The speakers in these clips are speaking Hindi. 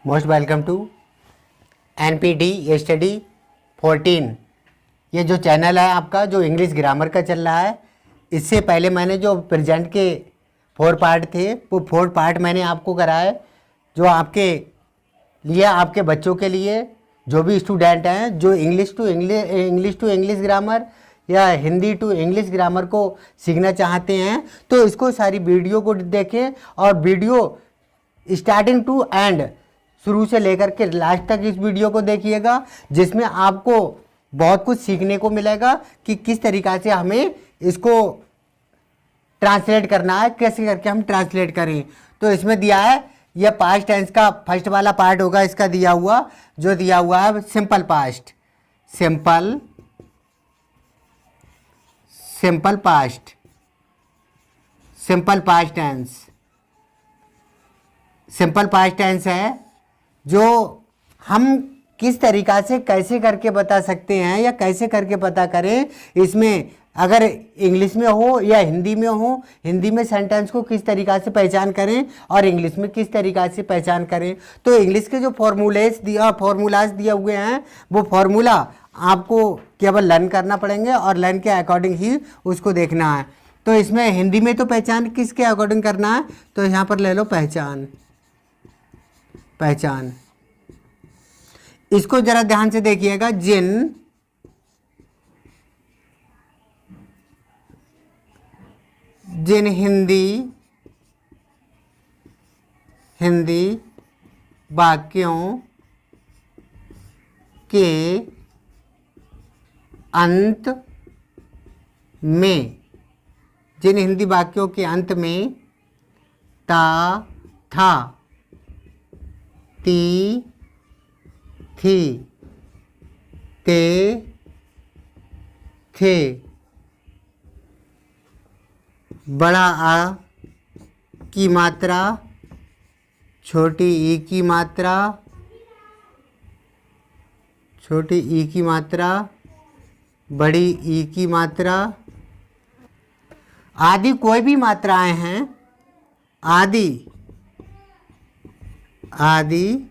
Most welcome to NPT study 14। ये जो चैनल है आपका जो इंग्लिश ग्रामर का चल रहा है, इससे पहले मैंने जो प्रेजेंट के 4 पार्ट थे वो 4 पार्ट मैंने आपको कराए, जो आपके लिए आपके बच्चों के लिए जो भी स्टूडेंट हैं जो इंग्लिश टू इंग्लिश ग्रामर या हिंदी टू इंग्लिश ग्रामर को सीखना चाहते हैं, तो इसको सारी वीडियो को देखें और वीडियो स्टार्टिंग टू एंड शुरू से लेकर के लास्ट तक इस वीडियो को देखिएगा, जिसमें आपको बहुत कुछ सीखने को मिलेगा कि किस तरीक़ा से हमें इसको ट्रांसलेट करना है, कैसे करके हम ट्रांसलेट करें। तो इसमें दिया है यह पास्ट टेंस का फर्स्ट वाला पार्ट होगा, इसका दिया हुआ जो दिया हुआ है simple past, simple past, simple past tense. Simple past tense है जो हम किस तरीक़ा से कैसे करके बता सकते हैं या कैसे करके पता करें, इसमें अगर इंग्लिश में हो या हिंदी में हो, हिंदी में सेंटेंस को किस तरीक़ा से पहचान करें और इंग्लिश में किस तरीक़ा से पहचान करें। तो इंग्लिश के जो फॉर्मूलाज दिए हुए हैं वो फार्मूला आपको केवल लर्न करना पड़ेंगे और लर्न के अकॉर्डिंग ही उसको देखना है। तो इसमें हिंदी में तो पहचान किसके अकॉर्डिंग करना है, तो यहाँ पर ले लो पहचान। इसको जरा ध्यान से देखिएगा। जिन हिंदी वाक्यों के अंत में, जिन हिंदी वाक्यों के अंत में ता, था, ती, थी, ते, थे, बड़ा आ की मात्रा, छोटी ई की मात्रा, छोटी ई की मात्रा, बड़ी ई की मात्रा आदि कोई भी मात्राएं हैं, आदि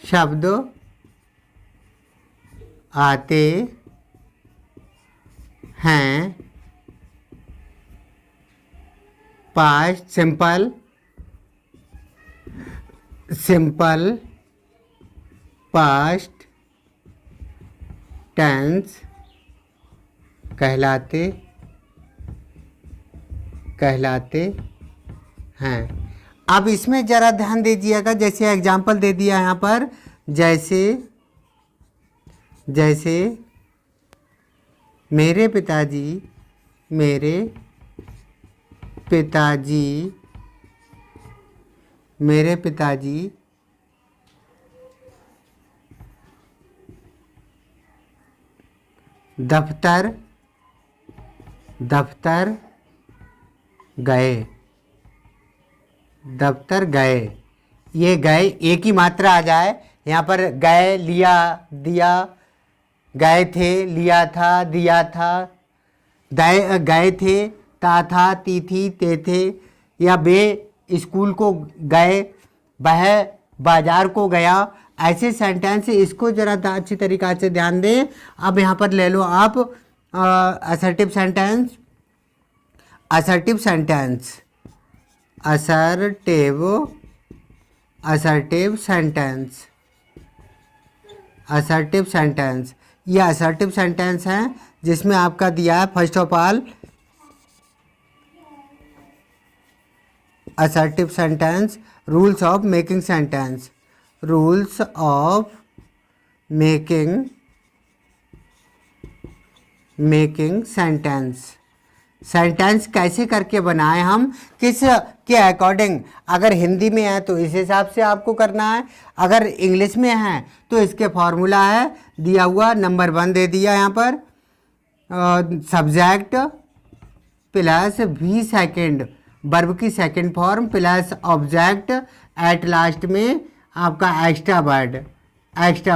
शब्द आते हैं पास्ट सिंपल पास्ट टेंस कहलाते हैं। अब इसमें ज़रा ध्यान दीजिएगा, जैसे एग्जाम्पल दे दिया यहाँ पर, जैसे मेरे पिताजी दफ्तर गए। ये गए एक ही मात्रा आ जाए यहाँ पर, गए, लिया, दिया, गए थे, लिया था, दिया था, गए थे, ता था, ती थी, ते थे, या वे स्कूल को गए, वह बाजार को गया। ऐसे सेंटेंस, इसको ज़रा अच्छी तरीक़ा से ध्यान दें। अब यहाँ पर ले लो आप असर्टिव सेंटेंस। असर्टिव सेंटेंस ये असर्टिव सेंटेंस हैं, जिसमें आपका दिया है first of all assertive sentence, rules of making sentence कैसे करके बनाएं हम, किस के अकॉर्डिंग। अगर हिंदी में है तो इस हिसाब से आपको करना है, अगर इंग्लिश में है तो इसके फार्मूला है दिया हुआ, नंबर 1 दे दिया यहाँ पर, subject plus V second, verb की second form plus object, at last में आपका एक्स्ट्रा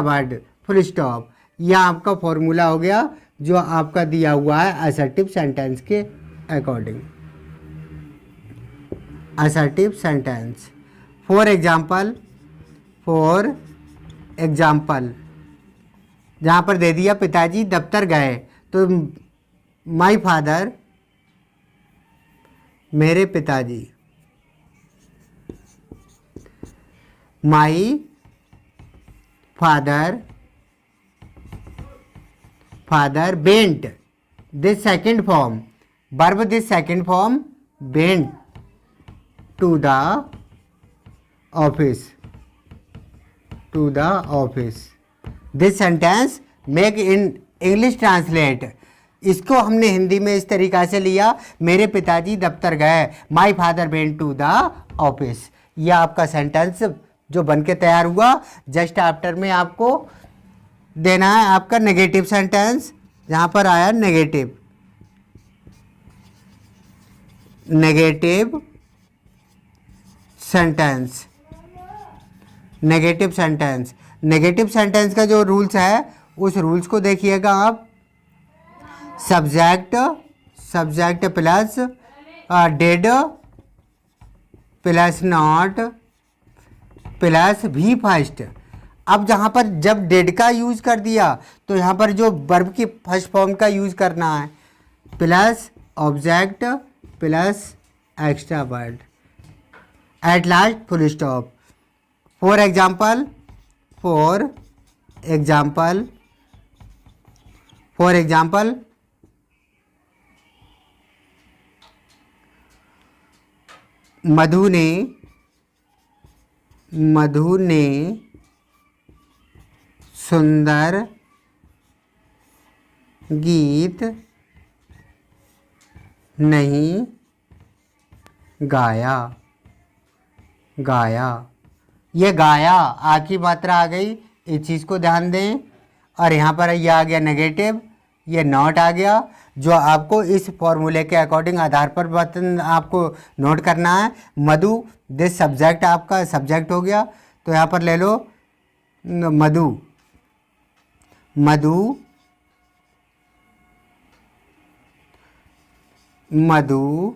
वर्ड फुल स्टॉप। यह आपका फॉर्मूला हो गया जो आपका दिया हुआ है असर्टिव सेंटेंस के according. Assertive sentence for example for example, जहाँ पर दे दिया पिताजी दफ्तर गए, तो माई फादर, मेरे पिताजी, my father, father bent, this second form, verb this second form bent to the office, to the office. This sentence make in English translate, इसको हमने हिंदी में इस तरीका से लिया, मेरे पिताजी दफ्तर गए, my father went to the office. यह आपका सेंटेंस जो बन के तैयार हुआ। जस्ट आफ्टर में आपको देना है आपका नेगेटिव सेंटेंस, जहाँ पर आया negative, negative sentence, negative sentence. Negative sentence का जो रूल्स है उस रूल्स को देखिएगा आप। Subject, subject plus dead plus not plus भी फर्स्ट। अब जहाँ पर जब डेड का यूज कर दिया तो यहाँ पर जो वर्ब की फर्स्ट फॉर्म का यूज करना है, plus object plus extra word, at last full stop. For example, for example, for example, Madhu ने, मधु ने सुंदर गीत नहीं गाया, गाया। ये गाया आ की मात्रा आ गई, इस चीज़ को ध्यान दें। और यहाँ पर ये आ गया नेगेटिव, ये नॉट आ गया, जो आपको इस फॉर्मूले के अकॉर्डिंग आधार पर बटन आपको नोट करना है। मधु दिस सब्जेक्ट आपका सब्जेक्ट हो गया, तो यहाँ पर ले लो मधु, मधु, मधु,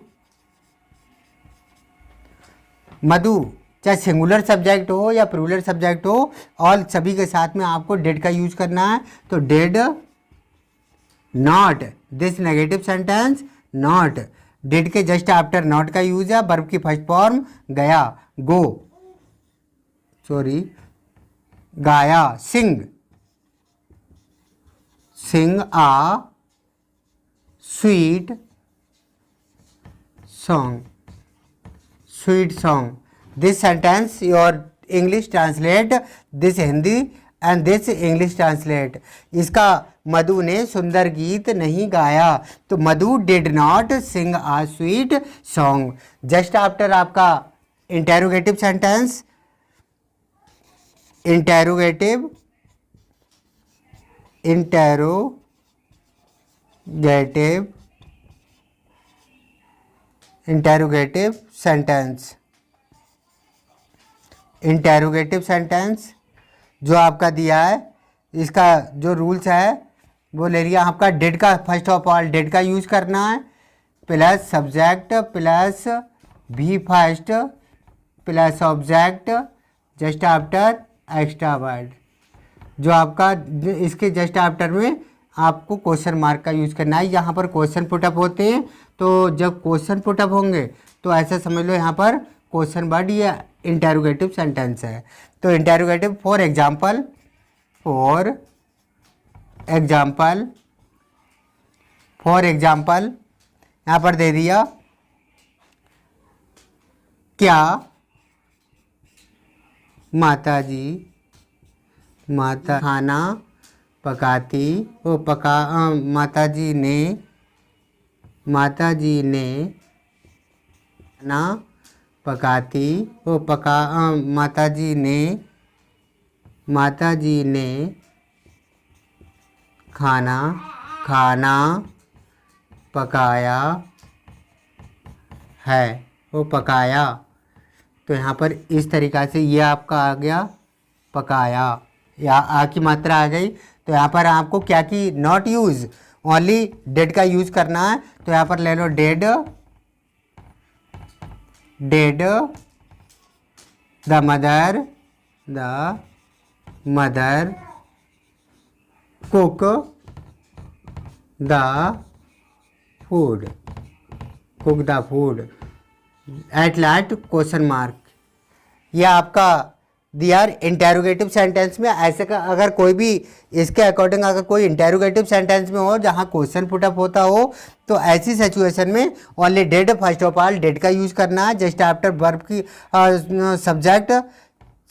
मधु चाहे सिंगुलर सब्जेक्ट हो या प्लूरल सब्जेक्ट हो, और सभी के साथ में आपको डेड का यूज करना है। तो did not, this negative sentence not, did के जस्ट आफ्टर नॉट का यूज है, वर्ब की फर्स्ट फॉर्म गया, गो, सॉरी गाया, sing, sing a sweet song, sweet song. This sentence your English translate, this Hindi and this English translate। इसका मधु ने सुंदर गीत नहीं गाया, तो Madhu did not sing a sweet song। Just after आपका interrogative sentence, interrogative, interrogative, interrogative sentence, interrogative sentence जो आपका दिया है, इसका जो रूल्स है वो ले लिया आपका। डेड का फर्स्ट ऑफ ऑल डेड का यूज करना है, प्लस सब्जेक्ट प्लस भी first plus object just after extra word. जो आपका इसके जस्ट आफ्टर में आपको क्वेश्चन मार्क का यूज़ करना है। यहाँ पर क्वेश्चन पुटअप होते हैं, तो जब क्वेश्चन पुटअप होंगे तो ऐसा समझ लो यहाँ पर क्वेश्चन वर्ड या इंटेरोगेटिव सेंटेंस है। तो interrogative, for example, for example, for example यहाँ पर दे दिया क्या माताजी, माता खाना पकाती, वो पका माताजी ने, माताजी ने खाना पकाती, वो पका माताजी ने, माताजी ने खाना, खाना पकाया है, वो पकाया। तो यहाँ पर इस तरीक़ा से ये आपका आ गया पकाया, या आ की मात्रा आ गई। तो यहाँ पर आपको क्या की नॉट यूज़, ओनली डेड का यूज़ करना है। तो यहाँ पर ले लो did, did the mother the mother cook the food, cook the food at last question mark. यह आपका दिया इंटेरोगेटिव सेंटेंस में ऐसे का अगर कोई भी इसके अकॉर्डिंग अगर कोई इंटेरोगेटिव सेंटेंस में हो जहाँ क्वेश्चन पुटअप होता हो तो ऐसी सिचुएशन में only dead, first of all dead का यूज़ करना है। जस्ट आफ्टर वर्ब की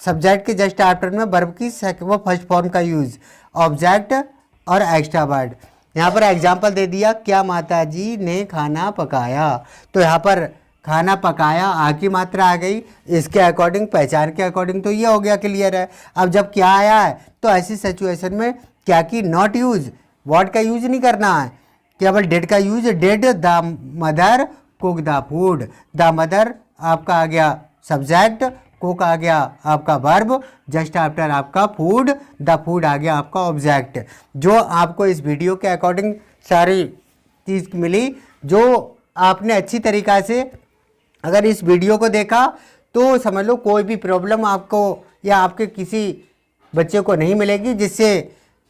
सब्जेक्ट के जस्ट आफ्टर में वर्ब की वो फर्स्ट फॉर्म का यूज़, ऑब्जेक्ट और एक्स्ट्रा वर्ड। यहाँ पर एग्जाम्पल दे दिया, क्या माता जी ने खाना पकाया, तो यहाँ पर खाना पकाया आ की मात्रा आ गई, इसके अकॉर्डिंग पहचान के अकॉर्डिंग तो ये हो गया क्लियर है। अब जब क्या आया है तो ऐसी सिचुएशन में क्या की नॉट यूज, व्हाट का यूज नहीं करना है, केवल डेड का use. Dead the mother cook the food, the mother आपका आ गया सब्जेक्ट, कुक आ गया आपका वर्ब, जस्ट आफ्टर आपका फूड, द फूड आ गया आपका ऑब्जेक्ट। जो आपको इस वीडियो के अकॉर्डिंग सारी चीज़ मिली, जो आपने अच्छी तरीक़ा से अगर इस वीडियो को देखा तो समझ लो कोई भी प्रॉब्लम आपको या आपके किसी बच्चे को नहीं मिलेगी जिससे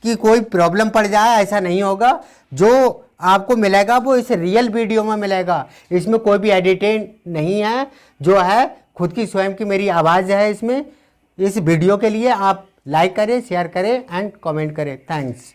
कि कोई प्रॉब्लम पड़ जाए, ऐसा नहीं होगा। जो आपको मिलेगा वो इस रियल वीडियो में मिलेगा, इसमें कोई भी एडिटिंग नहीं है, जो है खुद की स्वयं की मेरी आवाज़ है इसमें। इस वीडियो के लिए आप लाइक करें, शेयर करें एंड कमेंट करें। थैंक्स।